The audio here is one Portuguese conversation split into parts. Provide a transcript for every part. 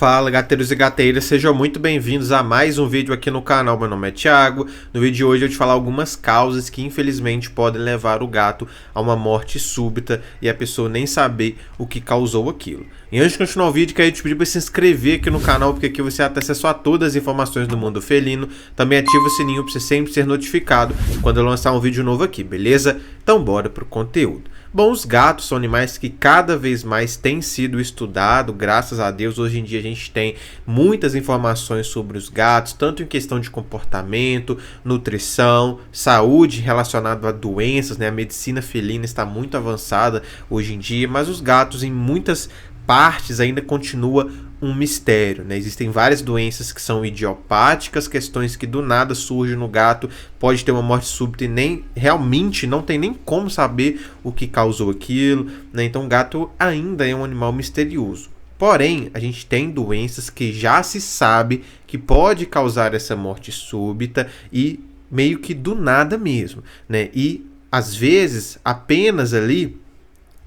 Fala, gateiros e gateiras, sejam muito bem-vindos a mais um vídeo aqui no canal. Meu nome é Thiago. No vídeo de hoje eu vou te falar algumas causas que infelizmente podem levar o gato a uma morte súbita e a pessoa nem saber o que causou aquilo. E antes de continuar o vídeo, quero te pedir para se inscrever aqui no canal, porque aqui você vai ter acesso a todas as informações do mundo felino. Também ativa o sininho para você sempre ser notificado quando eu lançar um vídeo novo aqui, beleza? Então bora pro conteúdo. Bom, os gatos são animais que cada vez mais têm sido estudados, graças a Deus. Hoje em dia a gente tem muitas informações sobre os gatos, tanto em questão de comportamento, nutrição, saúde relacionada a doenças, né? A medicina felina está muito avançada hoje em dia, mas os gatos em muitas partes ainda continua um mistério, né? Existem várias doenças que são idiopáticas, questões que do nada surgem no gato, pode ter uma morte súbita e nem realmente não tem nem como saber o que causou aquilo, né? Então o gato ainda é um animal misterioso. Porém, a gente tem doenças que já se sabe que pode causar essa morte súbita e meio que do nada mesmo, né? E às vezes apenas ali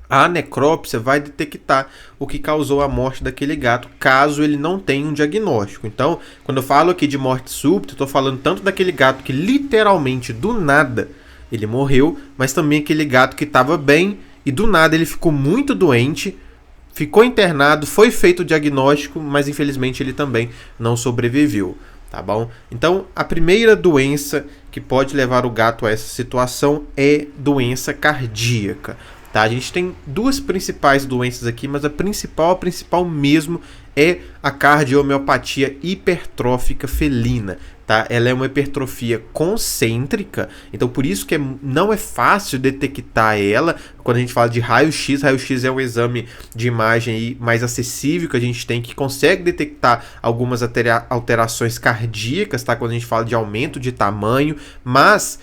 a necrópsia vai detectar o que causou a morte daquele gato, caso ele não tenha um diagnóstico. Então, quando eu falo aqui de morte súbita, eu estou falando tanto daquele gato que literalmente do nada ele morreu, mas também aquele gato que estava bem e do nada ele ficou muito doente, ficou internado, foi feito o diagnóstico, mas infelizmente ele também não sobreviveu. Tá bom? Então, a primeira doença que pode levar o gato a essa situação é doença cardíaca. Tá? A gente tem duas principais doenças aqui, mas a principal mesmo é a cardiomiopatia hipertrófica felina. Tá? Ela é uma hipertrofia concêntrica, então por isso que não é fácil detectar ela. Quando a gente fala de raio-x, raio-x é um exame de imagem aí mais acessível que a gente tem, que consegue detectar algumas alterações cardíacas, tá? Quando a gente fala de aumento de tamanho, mas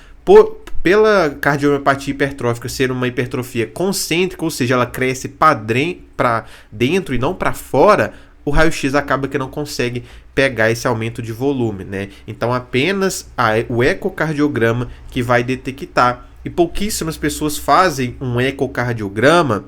pela cardiomiopatia hipertrófica ser uma hipertrofia concêntrica, ou seja, ela cresce para dentro e não para fora, o raio-x acaba que não consegue pegar esse aumento de volume, né? Então apenas o ecocardiograma que vai detectar. E pouquíssimas pessoas fazem um ecocardiograma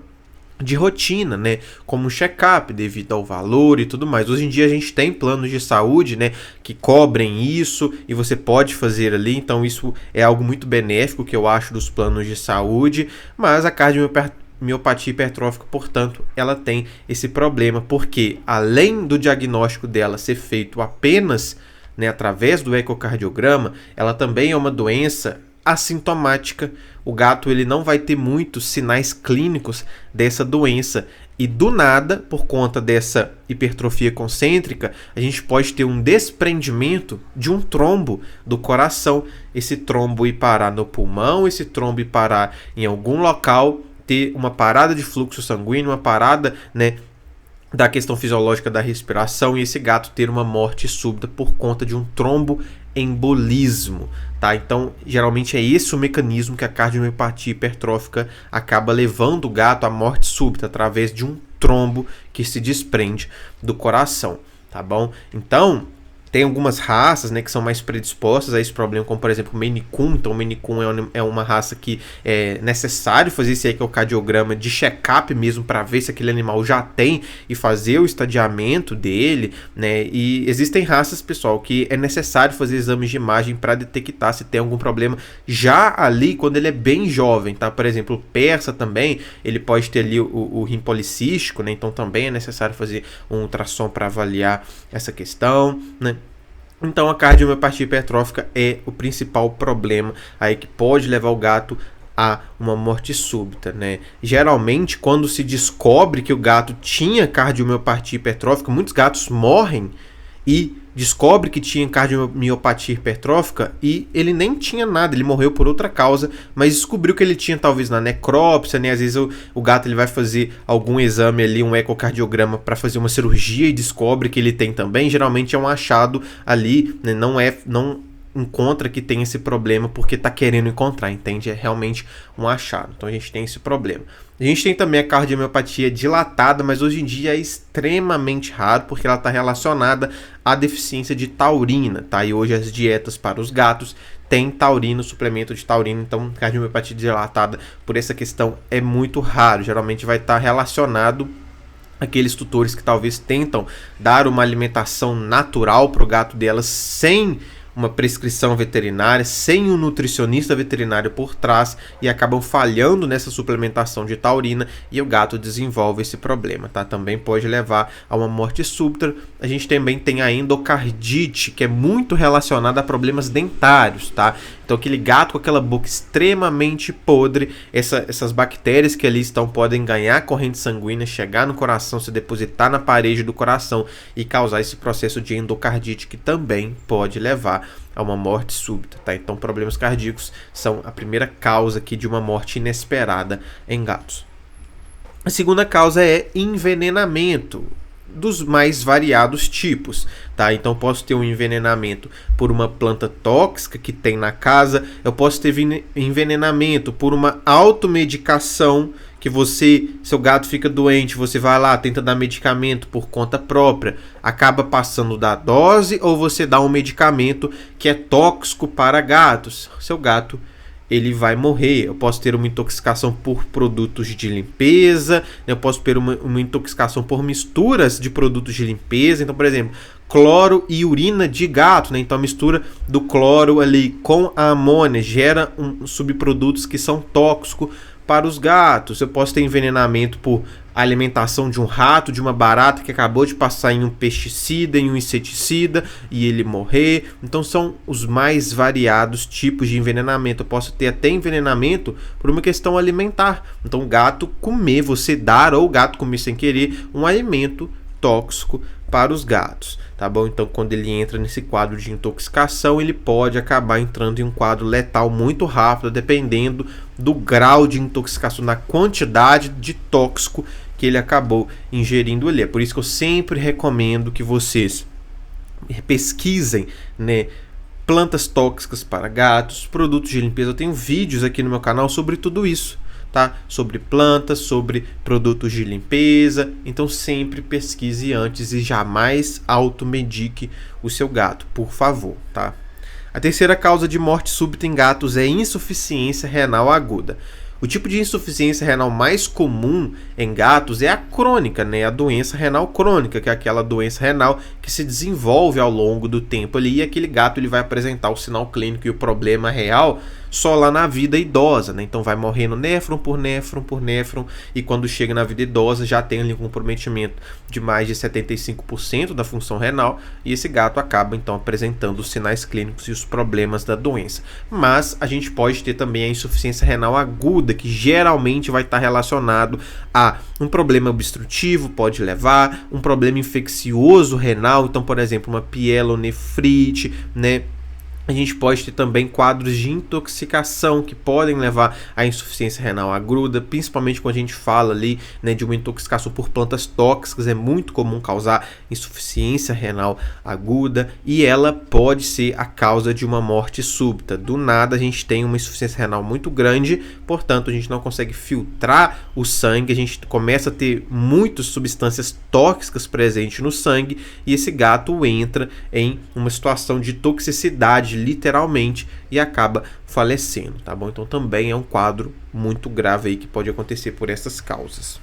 de rotina, né, como um check-up devido ao valor e tudo mais. Hoje em dia a gente tem planos de saúde, né, que cobrem isso e você pode fazer ali, então isso é algo muito benéfico que eu acho dos planos de saúde, mas a cardiomiopatia hipertrófica, portanto, ela tem esse problema, porque além do diagnóstico dela ser feito apenas, né, através do ecocardiograma, ela também é uma doença assintomática. O gato ele não vai ter muitos sinais clínicos dessa doença e do nada, por conta dessa hipertrofia concêntrica, a gente pode ter um desprendimento de um trombo do coração. Esse trombo ir parar no pulmão, esse trombo ir parar em algum local, ter uma parada de fluxo sanguíneo, uma parada, né, da questão fisiológica da respiração, e esse gato ter uma morte súbita por conta de um tromboembolismo, tá? Então, geralmente é esse o mecanismo que a cardiomiopatia hipertrófica acaba levando o gato à morte súbita, através de um trombo que se desprende do coração, tá bom? Então, tem algumas raças, né, que são mais predispostas a esse problema, como por exemplo o Maine Coon. Então o Maine Coon é uma raça que é necessário fazer esse ecocardiograma de check-up mesmo para ver se aquele animal já tem e fazer o estadiamento dele, né? E existem raças, pessoal, que é necessário fazer exames de imagem para detectar se tem algum problema já ali quando ele é bem jovem, tá? Por exemplo, o persa também, ele pode ter ali o rim policístico, né? Então também é necessário fazer um ultrassom para avaliar essa questão, né? Então a cardiomiopatia hipertrófica é o principal problema aí que pode levar o gato a uma morte súbita, né? Geralmente, quando se descobre que o gato tinha cardiomiopatia hipertrófica, muitos gatos morrem e descobre que tinha cardiomiopatia hipertrófica e ele nem tinha nada, ele morreu por outra causa, mas descobriu que ele tinha talvez na necrópsia, né? Às vezes o gato ele vai fazer algum exame ali, um ecocardiograma para fazer uma cirurgia e descobre que ele tem também. Geralmente é um achado ali, né? Não encontra que tem esse problema porque está querendo encontrar, entende? É realmente um achado. Então a gente tem esse problema. A gente tem também a cardiomiopatia dilatada, mas hoje em dia é extremamente raro porque ela está relacionada à deficiência de taurina, tá? E hoje as dietas para os gatos têm taurina, suplemento de taurina, então cardiomiopatia dilatada por essa questão é muito raro. Geralmente vai estar relacionado aqueles tutores que talvez tentam dar uma alimentação natural para o gato delas sem uma prescrição veterinária, sem um nutricionista veterinário por trás, e acabam falhando nessa suplementação de taurina e o gato desenvolve esse problema, tá? Também pode levar a uma morte súbita. A gente também tem a endocardite, que é muito relacionada a problemas dentários, tá? Então aquele gato com aquela boca extremamente podre, essas bactérias que ali estão podem ganhar corrente sanguínea, chegar no coração, se depositar na parede do coração e causar esse processo de endocardite que também pode levar a uma morte súbita, tá? Então problemas cardíacos são a primeira causa aqui de uma morte inesperada em gatos. A segunda causa é envenenamento, dos mais variados tipos, tá? Então posso ter um envenenamento por uma planta tóxica que tem na casa, eu posso ter envenenamento por uma automedicação, que seu gato fica doente, você vai lá, tenta dar medicamento por conta própria, acaba passando da dose, ou você dá um medicamento que é tóxico para gatos, seu gato ele vai morrer. Eu posso ter uma intoxicação por produtos de limpeza, eu posso ter uma intoxicação por misturas de produtos de limpeza. Então, por exemplo, cloro e urina de gato, né? Então a mistura do cloro ali com a amônia gera subprodutos que são tóxicos para os gatos. Eu posso ter envenenamento por alimentação de um rato, de uma barata que acabou de passar em um pesticida, em um inseticida e ele morrer. Então são os mais variados tipos de envenenamento. Eu posso ter até envenenamento por uma questão alimentar. Então o gato comer, você dar ou o gato comer sem querer um alimento tóxico para os gatos, tá bom? Então quando ele entra nesse quadro de intoxicação, ele pode acabar entrando em um quadro letal muito rápido, dependendo do grau de intoxicação, da quantidade de tóxico que ele acabou ingerindo ali. É por isso que eu sempre recomendo que vocês pesquisem, né, plantas tóxicas para gatos, produtos de limpeza. Eu tenho vídeos aqui no meu canal sobre tudo isso, tá? Sobre plantas, sobre produtos de limpeza. Então sempre pesquise antes e jamais automedique o seu gato, por favor, tá? A terceira causa de morte súbita em gatos é insuficiência renal aguda. O tipo de insuficiência renal mais comum em gatos é a crônica, né? A doença renal crônica, que é aquela doença renal que se desenvolve ao longo do tempo ali, e aquele gato ele vai apresentar o sinal clínico e o problema real só lá na vida idosa, né? Então vai morrendo néfron por néfron por néfron, e quando chega na vida idosa já tem ali um comprometimento de mais de 75% da função renal, e esse gato acaba então apresentando os sinais clínicos e os problemas da doença. Mas a gente pode ter também a insuficiência renal aguda, que geralmente vai estar relacionado a um problema obstrutivo, pode levar um problema infeccioso renal, então por exemplo uma pielonefrite, né? A gente pode ter também quadros de intoxicação que podem levar à insuficiência renal aguda, principalmente quando a gente fala ali, né, de uma intoxicação por plantas tóxicas. É muito comum causar insuficiência renal aguda e ela pode ser a causa de uma morte súbita. Do nada a gente tem uma insuficiência renal muito grande, portanto a gente não consegue filtrar o sangue, a gente começa a ter muitas substâncias tóxicas presentes no sangue e esse gato entra em uma situação de toxicidade literalmente e acaba falecendo, tá bom? Então também é um quadro muito grave aí que pode acontecer por essas causas.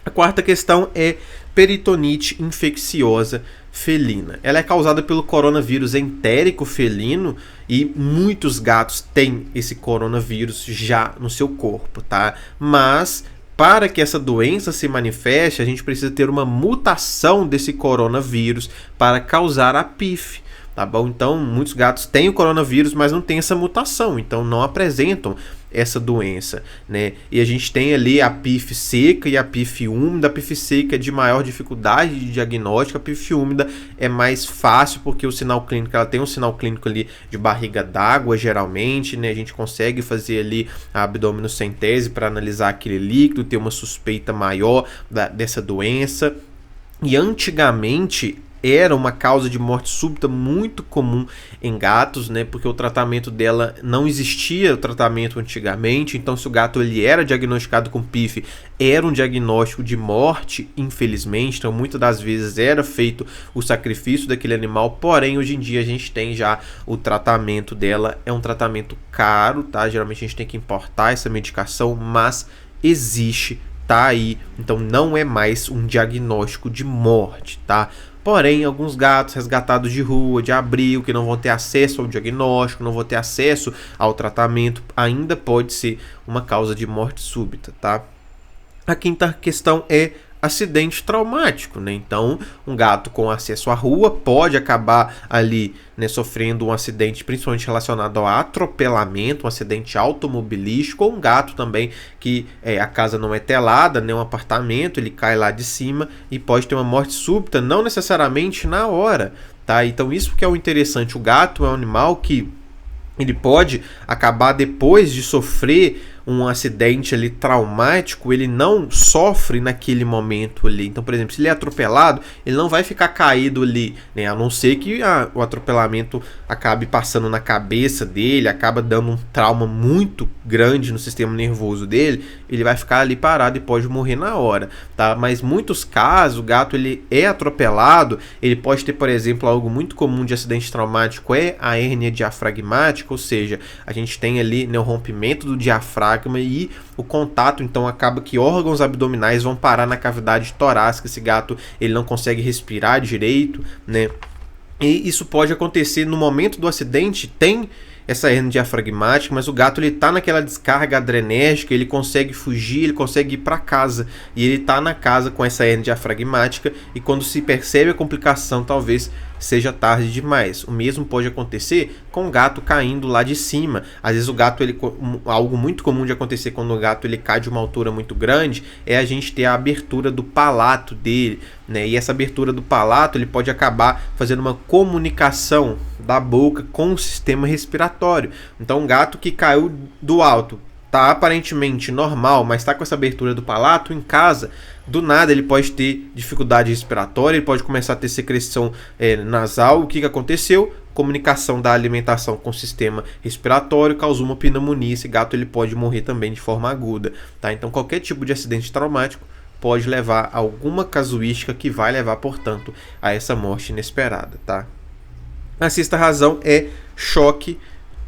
A quarta questão é peritonite infecciosa felina. Ela é causada pelo coronavírus entérico felino e muitos gatos têm esse coronavírus já no seu corpo, tá? Mas para que essa doença se manifeste, a gente precisa ter uma mutação desse coronavírus para causar a PIF. Tá bom? Então, muitos gatos têm o coronavírus, mas não tem essa mutação, então não apresentam essa doença, né? E a gente tem ali a PIF seca e a PIF úmida. A PIF seca é de maior dificuldade de diagnóstico, a PIF úmida é mais fácil porque o sinal clínico, ela tem um sinal clínico ali de barriga d'água, geralmente, né? A gente consegue fazer ali a abdominocentese para analisar aquele líquido, ter uma suspeita maior dessa doença. E antigamente era uma causa de morte súbita muito comum em gatos, né? Porque o tratamento dela não existia, o tratamento antigamente. Então, se o gato ele era diagnosticado com PIF, era um diagnóstico de morte, infelizmente. Então, muitas das vezes era feito o sacrifício daquele animal. Porém, hoje em dia a gente tem já o tratamento dela. É um tratamento caro, tá? Geralmente a gente tem que importar essa medicação, mas existe tá aí, então não é mais um diagnóstico de morte, tá? Porém, alguns gatos resgatados de rua, de abrigo, que não vão ter acesso ao diagnóstico, não vão ter acesso ao tratamento, ainda pode ser uma causa de morte súbita, tá? A quinta questão é acidente traumático, né? Então, um gato com acesso à rua pode acabar ali, né, sofrendo um acidente, principalmente relacionado ao atropelamento, um acidente automobilístico, ou um gato também que a casa não é telada, né, um apartamento, ele cai lá de cima e pode ter uma morte súbita, não necessariamente na hora, tá? Então, isso que é o interessante, o gato é um animal que ele pode acabar depois de sofrer um acidente ali traumático, ele não sofre naquele momento ali. Então, por exemplo, se ele é atropelado, ele não vai ficar caído ali, né? A não ser que o atropelamento acabe passando na cabeça dele, acaba dando um trauma muito grande no sistema nervoso dele, ele vai ficar ali parado e pode morrer na hora, tá? Mas muitos casos, o gato ele é atropelado, ele pode ter, por exemplo, algo muito comum de acidente traumático é a hérnia diafragmática, ou seja, a gente tem ali, né, o rompimento do diafragma e o contato, então acaba que órgãos abdominais vão parar na cavidade torácica, esse gato ele não consegue respirar direito, né? E isso pode acontecer no momento do acidente, tem essa hérnia diafragmática, mas o gato ele tá naquela descarga adrenérgica, ele consegue fugir, ele consegue ir para casa, e ele tá na casa com essa hérnia diafragmática, e quando se percebe a complicação, talvez seja tarde demais. O mesmo pode acontecer com o gato caindo lá de cima. Às vezes o gato, algo muito comum de acontecer quando o gato ele cai de uma altura muito grande é a gente ter a abertura do palato dele, né? E essa abertura do palato ele pode acabar fazendo uma comunicação da boca com o sistema respiratório. Então um gato que caiu do alto tá aparentemente normal, mas está com essa abertura do palato em casa, do nada ele pode ter dificuldade respiratória, ele pode começar a ter secreção nasal. O que aconteceu? Comunicação da alimentação com o sistema respiratório causou uma pneumonia. Esse gato ele pode morrer também de forma aguda, tá? Então qualquer tipo de acidente traumático pode levar a alguma casuística que vai levar, portanto, a essa morte inesperada, tá? A sexta razão é choque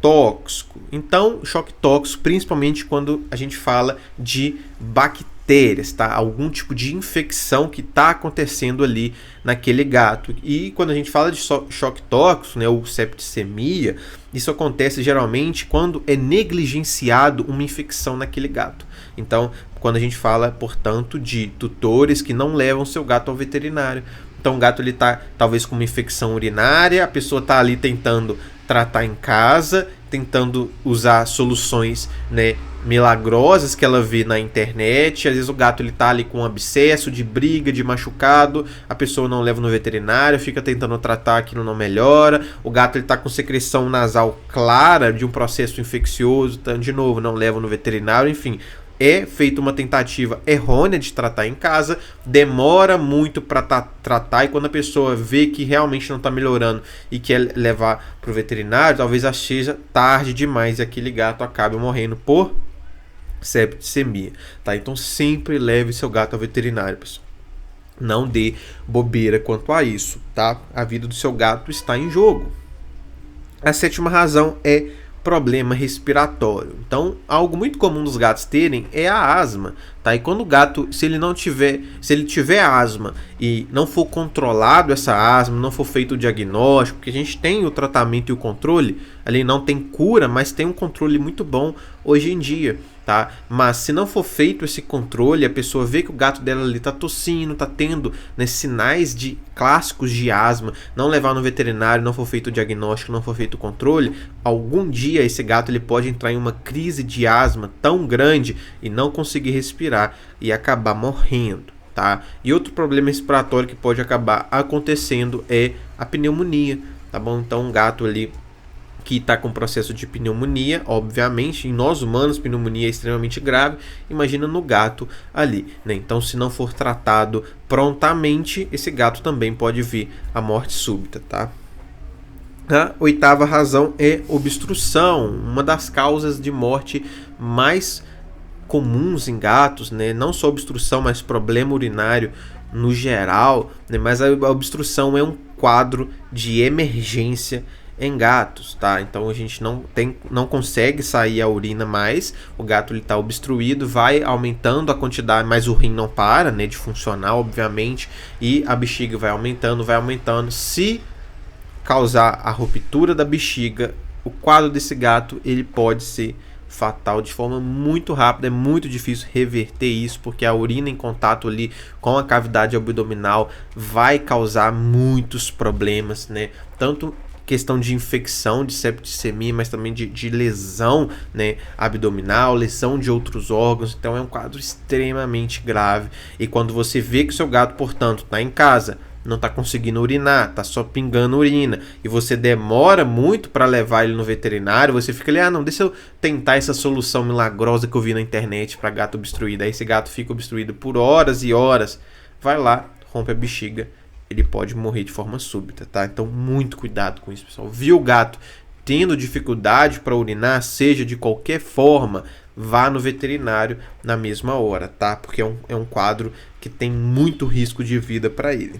tóxico. Então, choque tóxico, principalmente quando a gente fala de bactérias, tá? Algum tipo de infecção que está acontecendo ali naquele gato. E quando a gente fala de choque tóxico, né, ou septicemia, isso acontece geralmente quando é negligenciado uma infecção naquele gato. Então, quando a gente fala, portanto, de tutores que não levam seu gato ao veterinário. Então, o gato ele tá talvez com uma infecção urinária, a pessoa está ali tentando tratar em casa, tentando usar soluções, né, milagrosas que ela vê na internet. Às vezes o gato ele tá ali com um abscesso, de briga, de machucado, a pessoa não leva no veterinário, fica tentando tratar, aquilo não melhora. O gato ele tá com secreção nasal clara de um processo infeccioso, então, de novo, não leva no veterinário, enfim. É feita uma tentativa errônea de tratar em casa, demora muito para tratar, e quando a pessoa vê que realmente não está melhorando e quer levar para o veterinário, talvez seja tarde demais e aquele gato acabe morrendo por septicemia, tá? Então sempre leve seu gato ao veterinário, pessoal. Não dê bobeira quanto a isso, tá? A vida do seu gato está em jogo. A sétima razão é problema respiratório. Então, algo muito comum dos gatos terem é a asma, tá? E quando o gato, se ele tiver asma e não for controlado essa asma, não for feito o diagnóstico, porque a gente tem o tratamento e o controle, ali não tem cura, mas tem um controle muito bom hoje em dia, tá? Mas se não for feito esse controle, a pessoa vê que o gato dela ali tá tossindo, tá tendo, né, sinais clássicos de asma, não levar no veterinário, não for feito o diagnóstico, não for feito o controle, algum dia esse gato ele pode entrar em uma crise de asma tão grande e não conseguir respirar e acabar morrendo, tá? E outro problema respiratório que pode acabar acontecendo é a pneumonia, tá bom? Então um gato ali que está com processo de pneumonia, obviamente, em nós humanos, pneumonia é extremamente grave, imagina no gato ali, né? Então, se não for tratado prontamente, esse gato também pode vir a morte súbita, tá? A oitava razão é obstrução, uma das causas de morte mais comuns em gatos, né? Não só obstrução, mas problema urinário no geral, né? Mas a obstrução é um quadro de emergência em gatos, tá? Então a gente não consegue sair a urina mais, o gato ele tá obstruído, vai aumentando a quantidade, mas o rim não para, né, de funcionar, obviamente, e a bexiga vai aumentando, se causar a ruptura da bexiga, o quadro desse gato ele pode ser fatal de forma muito rápida. É muito difícil reverter isso, porque a urina em contato ali com a cavidade abdominal vai causar muitos problemas, né? Tanto questão de infecção, de septicemia, mas também de lesão, né, abdominal, lesão de outros órgãos. Então é um quadro extremamente grave. E quando você vê que o seu gato, portanto, está em casa, não está conseguindo urinar, está só pingando urina, e você demora muito para levar ele no veterinário, você fica ali, não, deixa eu tentar essa solução milagrosa que eu vi na internet para gato obstruído. Aí esse gato fica obstruído por horas e horas, vai lá, rompe a bexiga, ele pode morrer de forma súbita, tá? Então muito cuidado com isso, pessoal. Viu o gato tendo dificuldade para urinar, seja de qualquer forma, vá no veterinário na mesma hora, tá? Porque é um quadro que tem muito risco de vida para ele.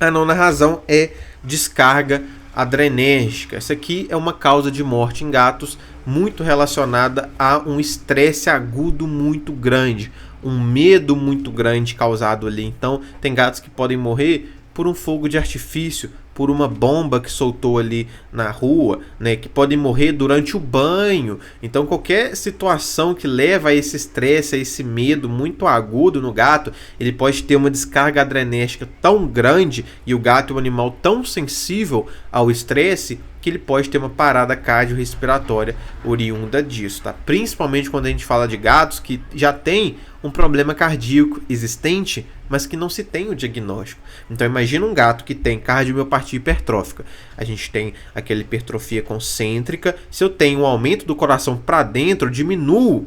A nona razão é descarga adrenérgica. Essa aqui é uma causa de morte em gatos muito relacionada a um estresse agudo muito grande, um medo muito grande causado ali. Então, tem gatos que podem morrer por um fogo de artifício, por uma bomba que soltou ali na rua, né, que podem morrer durante o banho. Então qualquer situação que leva a esse estresse, a esse medo muito agudo no gato, ele pode ter uma descarga adrenérgica tão grande, e o gato é um animal tão sensível ao estresse, que ele pode ter uma parada cardiorrespiratória oriunda disso, tá? Principalmente quando a gente fala de gatos que já tem um problema cardíaco existente, mas que não se tem o diagnóstico. Então imagina um gato que tem cardiomiopatia hipertrófica. A gente tem aquela hipertrofia concêntrica. Se eu tenho um aumento do coração para dentro, eu diminuo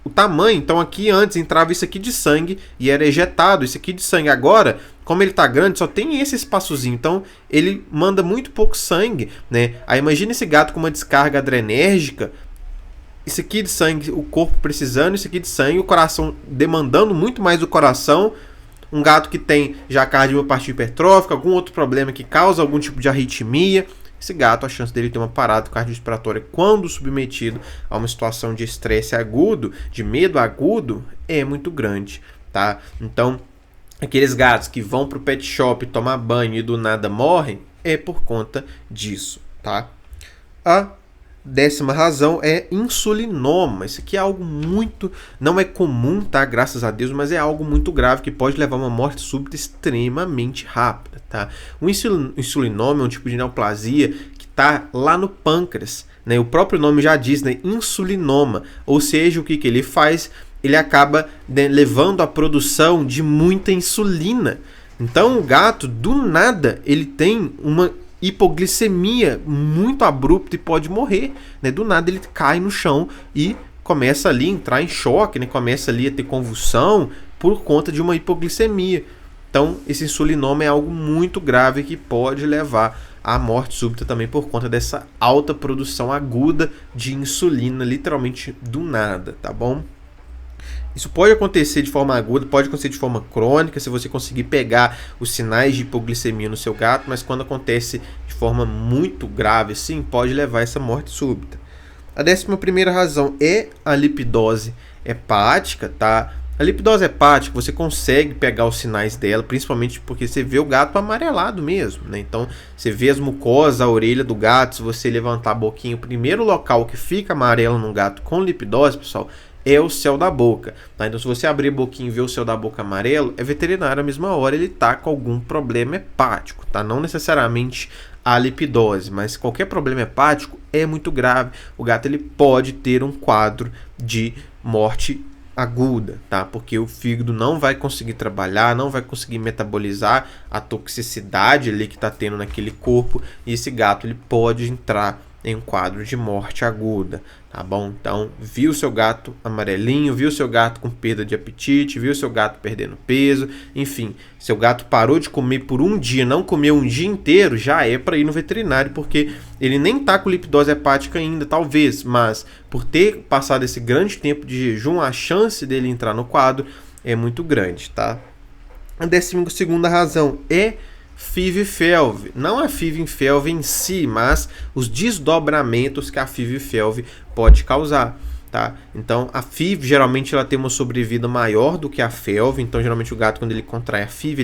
o tamanho. Então aqui antes entrava isso aqui de sangue e era ejetado isso aqui de sangue. Agora, como ele tá grande, só tem esse espaçozinho, então ele manda muito pouco sangue, né? Aí imagina esse gato com uma descarga adrenérgica, isso aqui de sangue, o corpo precisando, isso aqui de sangue, o coração demandando muito mais do coração. Um gato que tem já cardiomiopatia hipertrófica, algum outro problema que causa algum tipo de arritmia, esse gato, a chance dele ter uma parada cardiorrespiratória quando submetido a uma situação de estresse agudo, de medo agudo, é muito grande, tá? Então, aqueles gatos que vão pro pet shop tomar banho e do nada morrem, é por conta disso, tá? A 10ª razão é insulinoma. Isso aqui é algo muito... não é comum, tá? Graças a Deus, mas é algo muito grave que pode levar a uma morte súbita extremamente rápida, tá? O insulinoma é um tipo de neoplasia que tá lá no pâncreas, né? O próprio nome já diz, né? Insulinoma. Ou seja, o que ele faz? Ele acaba, né, levando à produção de muita insulina. Então o gato, do nada, ele tem uma hipoglicemia muito abrupta e pode morrer, né? Do nada ele cai no chão e começa ali a entrar em choque, né? Começa ali a ter convulsão por conta de uma hipoglicemia. Então esse insulinoma é algo muito grave que pode levar à morte súbita também por conta dessa alta produção aguda de insulina, literalmente do nada, tá bom? Isso pode acontecer de forma aguda, pode acontecer de forma crônica, se você conseguir pegar os sinais de hipoglicemia no seu gato, mas quando acontece de forma muito grave, sim, pode levar a essa morte súbita. A 11ª razão é a lipidose hepática, tá? A lipidose hepática, você consegue pegar os sinais dela, principalmente porque você vê o gato amarelado mesmo, né? Então, você vê as mucosas, a orelha do gato, se você levantar a boquinha, o primeiro local que fica amarelo num gato com lipidose, pessoal, é o céu da boca, tá? Então se você abrir a boquinha e ver o céu da boca amarelo, é veterinário a mesma hora, ele tá com algum problema hepático, tá? Não necessariamente a lipidose, mas qualquer problema hepático é muito grave. O gato ele pode ter um quadro de morte aguda, tá? Porque o fígado não vai conseguir trabalhar, não vai conseguir metabolizar a toxicidade ali que tá tendo naquele corpo, e esse gato ele pode entrar em um quadro de morte aguda, tá bom? Então, viu seu gato amarelinho, viu seu gato com perda de apetite, viu seu gato perdendo peso, enfim, seu gato parou de comer por um dia, não comeu um dia inteiro, já é para ir no veterinário, porque ele nem tá com lipidose hepática ainda, talvez, mas por ter passado esse grande tempo de jejum, a chance dele entrar no quadro é muito grande, tá? A 12ª razão é FIV-FeLV. Não a FIV-FeLV em si, mas os desdobramentos que a FIV-FeLV pode causar. Tá? Então a FIV geralmente ela tem uma sobrevida maior do que a FeLV, então geralmente o gato, quando ele contrai a FIV,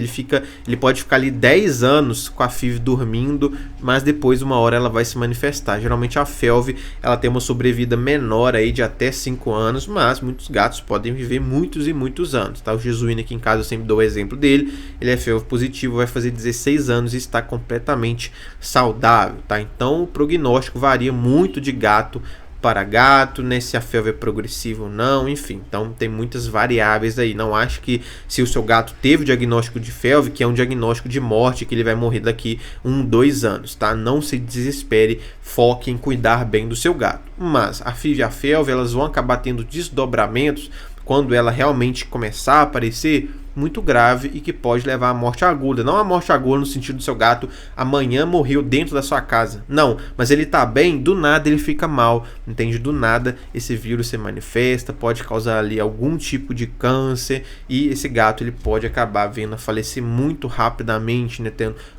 ele pode ficar ali 10 anos com a FIV dormindo, mas depois uma hora ela vai se manifestar. Geralmente a FeLV ela tem uma sobrevida menor aí de até 5 anos, mas muitos gatos podem viver muitos e muitos anos. Tá? O Jesuíno aqui em casa eu sempre dou o exemplo dele, ele é FeLV positivo, vai fazer 16 anos e está completamente saudável. Tá? Então o prognóstico varia muito de gato para gato, né, se a FeLV é progressiva ou não, enfim, então tem muitas variáveis aí. Não acho que se o seu gato teve o diagnóstico de FeLV, que é um diagnóstico de morte, que ele vai morrer daqui 1-2 anos, tá? Não se desespere, foque em cuidar bem do seu gato. Mas a FIV e a FeLV, elas vão acabar tendo desdobramentos quando ela realmente começar a aparecer, muito grave e que pode levar à morte aguda. Não a morte aguda no sentido do seu gato amanhã morreu dentro da sua casa. Não, mas ele tá bem, do nada ele fica mal, entende? Do nada esse vírus se manifesta, pode causar ali algum tipo de câncer e esse gato ele pode acabar vindo a falecer muito rapidamente, né?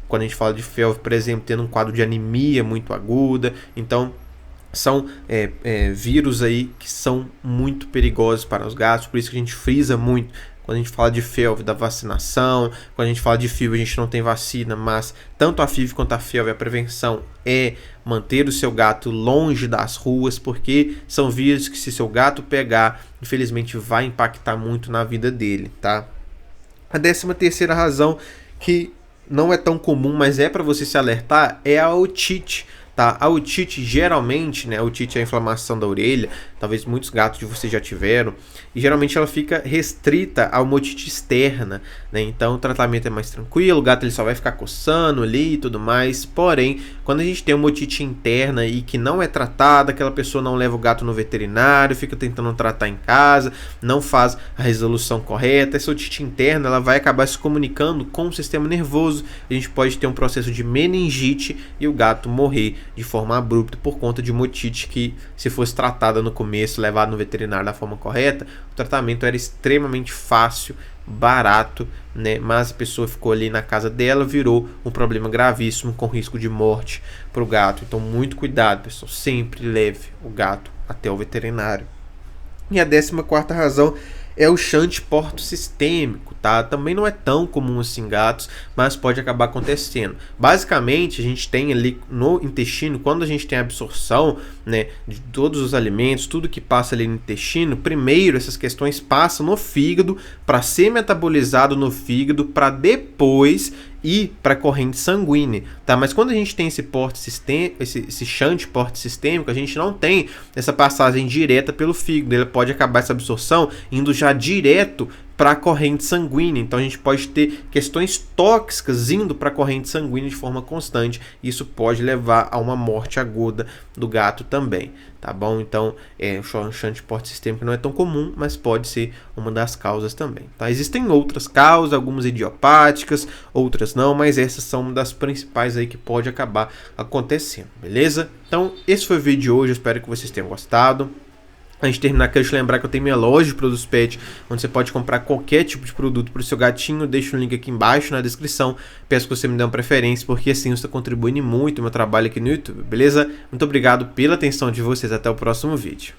Quando a gente fala de FeLV, por exemplo, tendo um quadro de anemia muito aguda. Então são vírus aí que são muito perigosos para os gatos, por isso que a gente frisa muito quando a gente fala de FeLV, da vacinação. Quando a gente fala de FIV, a gente não tem vacina, mas tanto a FIV quanto a FeLV, a prevenção é manter o seu gato longe das ruas, porque são vírus que, se seu gato pegar, infelizmente vai impactar muito na vida dele, tá? A 13ª razão, que não é tão comum, mas é para você se alertar, é a otite. Tá? A otite geralmente, né, a otite é a inflamação da orelha, talvez muitos gatos de vocês já tiveram, e geralmente ela fica restrita a uma otite externa, né? Então o tratamento é mais tranquilo, o gato ele só vai ficar coçando ali e tudo mais. Porém, quando a gente tem uma otite interna e que não é tratada, aquela pessoa não leva o gato no veterinário, fica tentando tratar em casa, não faz a resolução correta, essa otite interna ela vai acabar se comunicando com o sistema nervoso, a gente pode ter um processo de meningite e o gato morrer de forma abrupta por conta de uma otite que, se fosse tratada no começo, levada no veterinário da forma correta, o tratamento era extremamente fácil, barato, né? Mas a pessoa ficou ali na casa dela, virou um problema gravíssimo com risco de morte para o gato. Então muito cuidado, pessoal, sempre leve o gato até o veterinário. E a 14ª razão é o shunt porto-sistêmico, tá? Também não é tão comum assim em gatos, mas pode acabar acontecendo. Basicamente, a gente tem ali no intestino, quando a gente tem a absorção, né, de todos os alimentos, tudo que passa ali no intestino, primeiro essas questões passam no fígado para ser metabolizado no fígado, para depois ir para a corrente sanguínea, tá? Mas quando a gente tem esse shunt porte sistêmico, a gente não tem essa passagem direta pelo fígado, ele pode acabar essa absorção indo já direto para a corrente sanguínea. Então a gente pode ter questões tóxicas indo para a corrente sanguínea de forma constante. Isso pode levar a uma morte aguda do gato também, tá bom? Então o shunt porte sistêmico não é tão comum, mas pode ser uma das causas também, tá? Existem outras causas, algumas idiopáticas, outras não, mas essas são uma das principais aí que pode acabar acontecendo, beleza? Então esse foi o vídeo de hoje, eu espero que vocês tenham gostado. Antes de terminar, quero te lembrar que eu tenho minha loja de produtos pet, onde você pode comprar qualquer tipo de produto para o seu gatinho. Deixa o link aqui embaixo na descrição. Peço que você me dê uma preferência, porque assim você está contribuindo muito no meu trabalho aqui no YouTube, beleza? Muito obrigado pela atenção de vocês. Até o próximo vídeo.